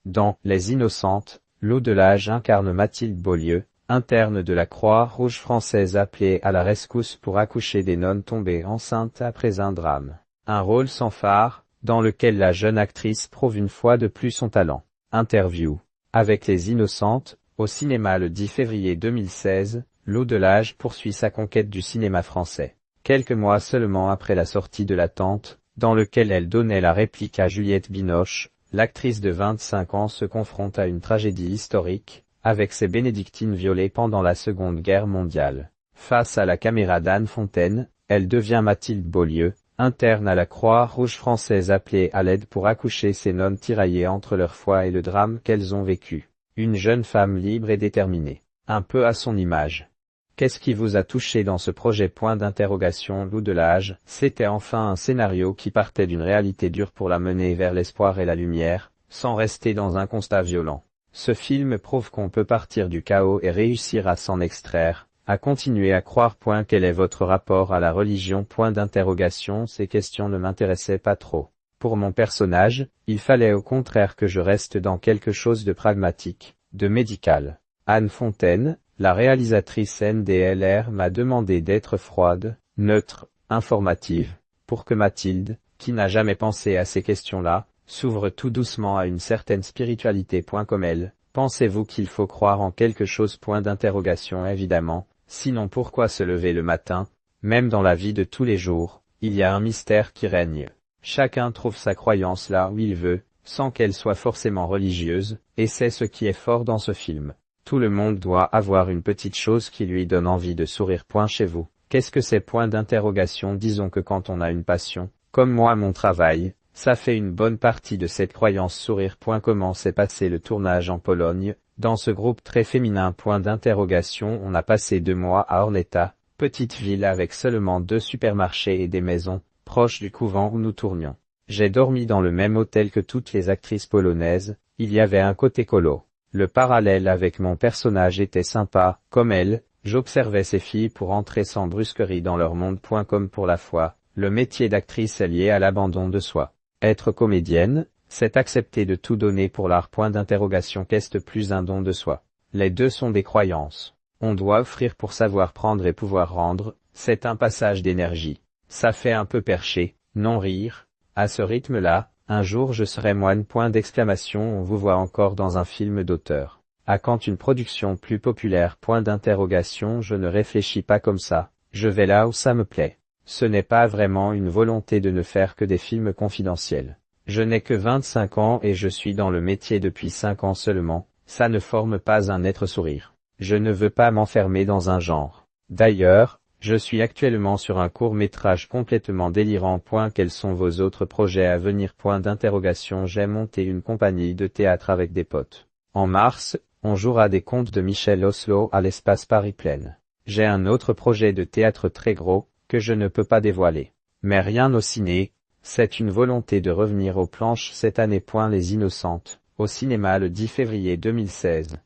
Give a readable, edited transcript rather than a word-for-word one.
Dans Les Innocentes, l'eau de l'âge incarne Mathilde Beaulieu, interne de la Croix-Rouge française appelée à la rescousse pour accoucher des nonnes tombées enceintes après un drame. Un rôle sans phare, dans lequel la jeune actrice prouve une fois de plus son talent. Interview. Avec Les Innocentes, au cinéma le 10 février 2016, l'eau de l'âge poursuit sa conquête du cinéma français. Quelques mois seulement après la sortie de La Tante, dans lequel elle donnait la réplique à Juliette Binoche, l'actrice de 25 ans se confronte à une tragédie historique, avec ses bénédictines violées pendant la Seconde Guerre mondiale. Face à la caméra d'Anne Fontaine, elle devient Mathilde Beaulieu, interne à la Croix-Rouge française appelée à l'aide pour accoucher ces nonnes tiraillées entre leur foi et le drame qu'elles ont vécu. Une jeune femme libre et déterminée. Un peu à son image. Qu'est-ce qui vous a touché dans ce projet ? L'eau de l'âge, c'était enfin un scénario qui partait d'une réalité dure pour la mener vers l'espoir et la lumière, sans rester dans un constat violent. Ce film prouve qu'on peut partir du chaos et réussir à s'en extraire, à continuer à croire. Quel est votre rapport à la religion ? Ces questions ne m'intéressaient pas trop. Pour mon personnage, il fallait au contraire que je reste dans quelque chose de pragmatique, de médical. Anne Fontaine, la réalisatrice NDLR, m'a demandé d'être froide, neutre, informative, pour que Mathilde, qui n'a jamais pensé à ces questions-là, s'ouvre tout doucement à une certaine spiritualité. Comme elle, pensez-vous qu'il faut croire en quelque chose ? Évidemment, sinon pourquoi se lever le matin ? Même dans la vie de tous les jours, il y a un mystère qui règne. Chacun trouve sa croyance là où il veut, sans qu'elle soit forcément religieuse, et c'est ce qui est fort dans ce film. Tout le monde doit avoir une petite chose qui lui donne envie de sourire. Chez vous, qu'est-ce que c'est ? Disons que quand on a une passion, comme moi mon travail, ça fait une bonne partie de cette croyance sourire. Comment s'est passé le tournage en Pologne, dans ce groupe très féminin ? On a passé 2 mois à Orneta, petite ville avec seulement 2 supermarchés et des maisons, proches du couvent où nous tournions. J'ai dormi dans le même hôtel que toutes les actrices polonaises, il y avait un côté colo. Le parallèle avec mon personnage était sympa, comme elle, j'observais ces filles pour entrer sans brusquerie dans leur monde. Comme pour la foi, le métier d'actrice est lié à l'abandon de soi. Être comédienne, c'est accepter de tout donner pour l'art. Qu'est-ce plus un don de soi? Les deux sont des croyances. On doit offrir pour savoir prendre et pouvoir rendre, c'est un passage d'énergie. Ça fait un peu perché, non rire, à ce rythme-là. Un jour je serai moine. On vous voit encore dans un film d'auteur. À quand une production plus populaire? Je ne réfléchis pas comme ça, je vais là où ça me plaît. Ce n'est pas vraiment une volonté de ne faire que des films confidentiels. Je n'ai que 25 ans et je suis dans le métier depuis 5 ans seulement, ça ne forme pas un être sourire. Je ne veux pas m'enfermer dans un genre. D'ailleurs, je suis actuellement sur un court-métrage complètement délirant. Quels sont vos autres projets à venir? J'ai monté une compagnie de théâtre avec des potes. En mars, on jouera des contes de Michel Oslo à l'espace Paris-Plaine. J'ai un autre projet de théâtre très gros, que je ne peux pas dévoiler. Mais rien au ciné, c'est une volonté de revenir aux planches cette année. Les Innocentes, au cinéma le 10 février 2016.